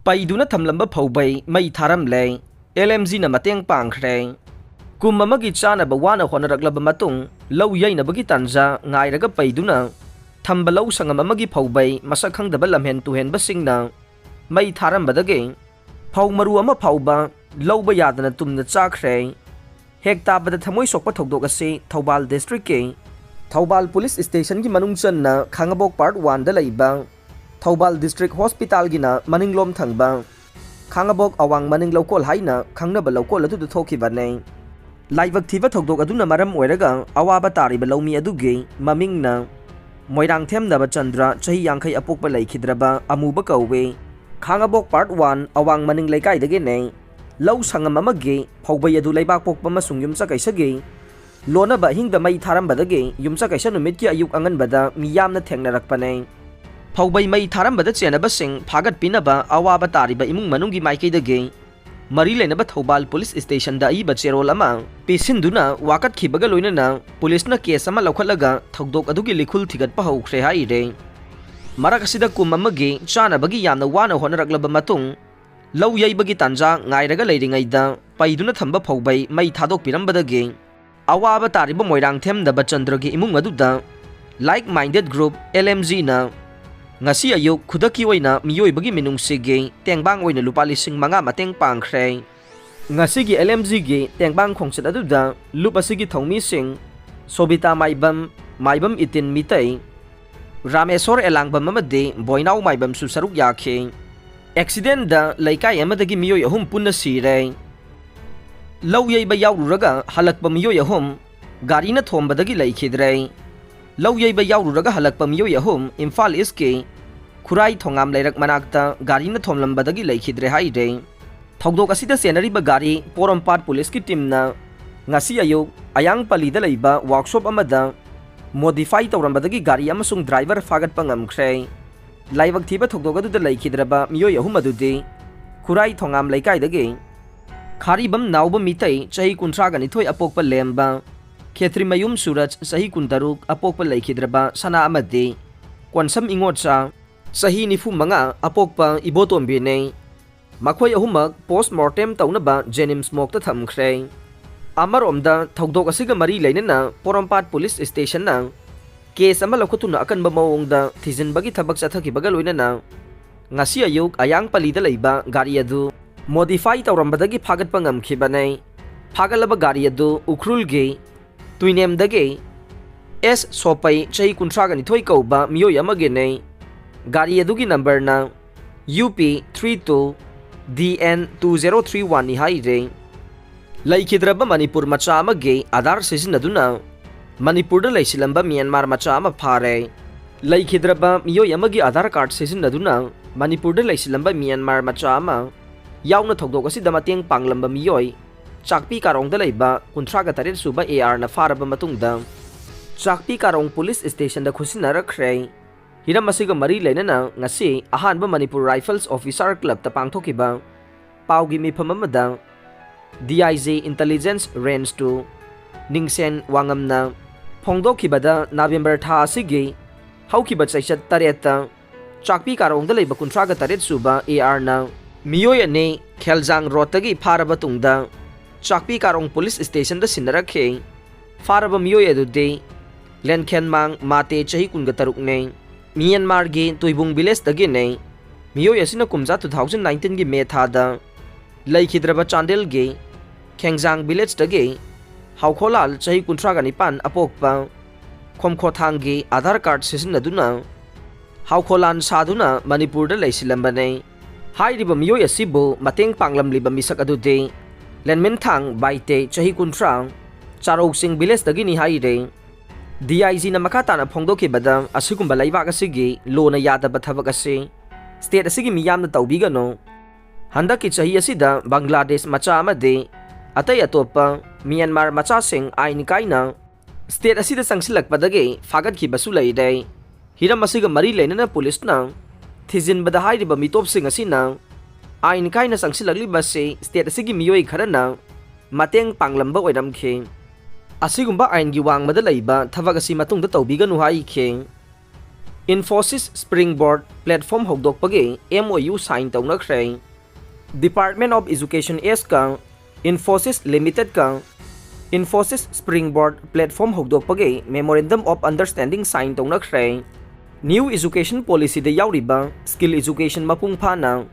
Peiduna thamlamba Foubei mai Tharamle LMG na Mateng Pangkhre kum amagi chanaba wana honaraklaba matung lau yainabagi tanja ngairaga Peiduna Thamba lau sangam amagi Foubei masak khangdaba lamhen tuhen basingna mai Tharambadagi phau maru ama phauba lauba yadana tumna chakre hekta bada thamoi sokpa thokdok ase Thoubal district ke Thoubal police station gi manung channa Khangabok part 1 da leiba Thoubal district hospital gina maninglom thangba Khangabok awang maning lokol haina khangnaba lokol adu thoki bane laibak thiba thokdok aduna maram oiraga awaba tariba lomi adugi mamingna moirang themnaba chandra chahi yangkhai apokpa laikhidraba amuba kauwe Khangabok part 1 awang maning laikai dage ne lau sangam amagi Foubei adu laibak pokpa masung yumcha kaisagi lona ba hingda mai Tharambadagi yumcha kaisa numit ki ayuk anganbada miyamna thengnarakpane Foubei mai Tharambada chenabasing phagat pinaba awaba tariba imung manunggi maikaidagi mari lenaba Thoubal police station da iba cherol ama pesinduna wakat khibaga loinana police na case ama laukhatlaga thokdok adugi likhul thigat pa haukhre haire marakasida kum amagi chanabagi yamna wana honaraklaba matung lau yaibagi tanja ngairaga leiringaida Peiduna thamba Foubei mai thadok pirambadagi awaba tariba moirang themdaba chandragi imung aduda like minded group LMG na ngasi ayuk khudaki oina miyoibagi minungsige tengbang oina lupa 5,000 mateng Pangkhre ngasi gi LMG gi tengbang khongchat aduda lupa sigi thongmi sing sobita maibam itin mitai ramesor elangbam amade boinau maibam susaruk yakhe accident da laikai amadagi miyoy ahum punna sire lau yaiba yaururaga halakpa miyoy ahum garina thombadagi laikhidre lau yaiba yaururaga halakpa miyoy ahum Imphal East ke Khurai thongam leirak manakta garina thomlambadagi laikhidre haire thokdok asida senariba gari Porompat police ki teamna ngasi ayuk ayang palida leiba workshop amada modify tawrambadagi gari amasung driver fagat pangamkhre laibak thiba thokdok adu da laikhidraba miyoy ahum adudi Khurai thongam laikaidagi Kharibam nauba mitai chahi 19 apokpa lemba Khetri mayum suraj sahi 16 apokpa laikhidraba sana amadi Konsam ingotsa sahi 95 apokpa ibotombi ne makhoi ahumak post mortem taunaba Jenims mok ta thamkhre amaromda thokdok asiga mari leinana Porompat police station na case ama lakhotuna akanba mawongda thizinbagi thabak chathakibaga loinana ngasi ayuk ayang palida leiba gari adu modify tawrambadagi phagat pangamkhibane phagalaba gari adu ukhrulge tuinemdage S sopai chahi 19 kauba miyoy amage ne gari adugi number na UP 32 DN 2031 ni haire laikhidraba Manipur macha amage Aadhar sisinaduna Manipur da laisilamba Myanmar macha ama phare laikhidraba miyoy amagi Aadhar card sisinaduna Manipur da laisilamba Myanmar macha ama yauna thokdok asida mateng panglamba miyoy chakpi karong da leiba 39 suba AR na faraba matungda chakpi karong police station da khusinarakhre hiram asiga mari leinana ngasi ahanba Manipur Rifles Officer Club ta pangthokiba paugi mifam amada DIJ Intelligence Range 2 ningsen wangamna phongdokhibada November tha asigi haukiba chaisat tareta chakpi karong da leiba 39 suba AR na miyoy ane Kheljang road tagi faraba tungda chakpi karong police station da sinarakhe faraba miyoy adude Lenkhenmang mate chahi 13 ne Myanmar gi Tuibung village tagi ne miyoy asina kumja 2019 gi May thada laikhidraba Chandel gi Khengjang village tagi haukholal chahi 19 apokpa khomkhothang gi Aadhar card sisinaduna haukholan saduna Manipur da laisilambane hairiba miyoy asibu mateng panglamliba misak adude Lenmenthang baite chahi 19 Charok Singh village tagi ni haire DIG na makatana phongdokibada asigumba laibak asigi lona yadaba thabak ase state asigi miyamna tawbigano handaki chahi asida Bangladesh macha amade atai atopa Myanmar macha sing ain kaina state asida sangsilakpadagi fagat khibasu laidai hiram asiga mari leinana police na thijinbada hairiba mitop sing asina ain kaina sangsilagliba se state asigi miyoy kharana mateng panglamba oiramkhe asigumba ain gi wangmada leiba thabak asi matungda tawbiganu hai khe Infosys Springboard platform hogdokpagi MOU sign tawnakre. Department of Education S ka Infosys Limited ka Infosys Springboard platform hogdokpagi Memorandum of Understanding sign tawnakre. New Education Policy da yauriba Skill Education mapungphana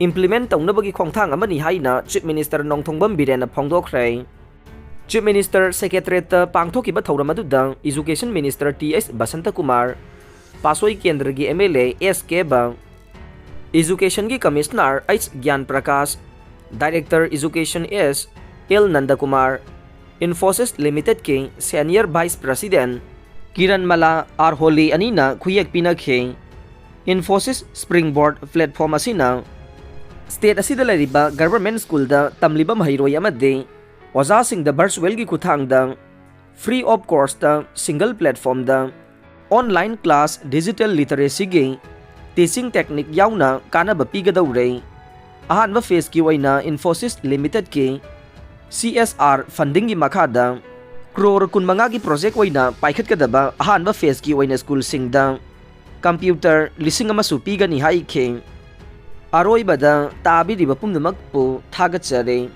implement tawnabagi khongthang amani haina Chief Minister Nongthongbam Birena phongdokre. Chief Minister Secretariat pangthokiba thauram aduda Education Minister T.S. Basanta Kumar Pasoi Kendra gi MLA S.K. Ba Education gi Commissioner H. Gyan Prakash Director Education S. L. Nandakumar Infosys Limited ki Senior Vice President Kiran Mala R. Holi anina khuyak pinakhe Infosys Springboard platform asina State asida lariba government school da tamliba mahiroi amade oza sing da virtual gi kuthang da free of course da single platform da online class digital literacy gi teaching technique yauna kanaba pigadaure ahanba phase ki waina Infosys Limited ki CSR funding gi makhada crore kunmanga gi project waina paikhat kadaba ahanba phase ki waina school singda computer lising ama su pigani hai khe aroibada tabiriba pumnamak pu thagachare.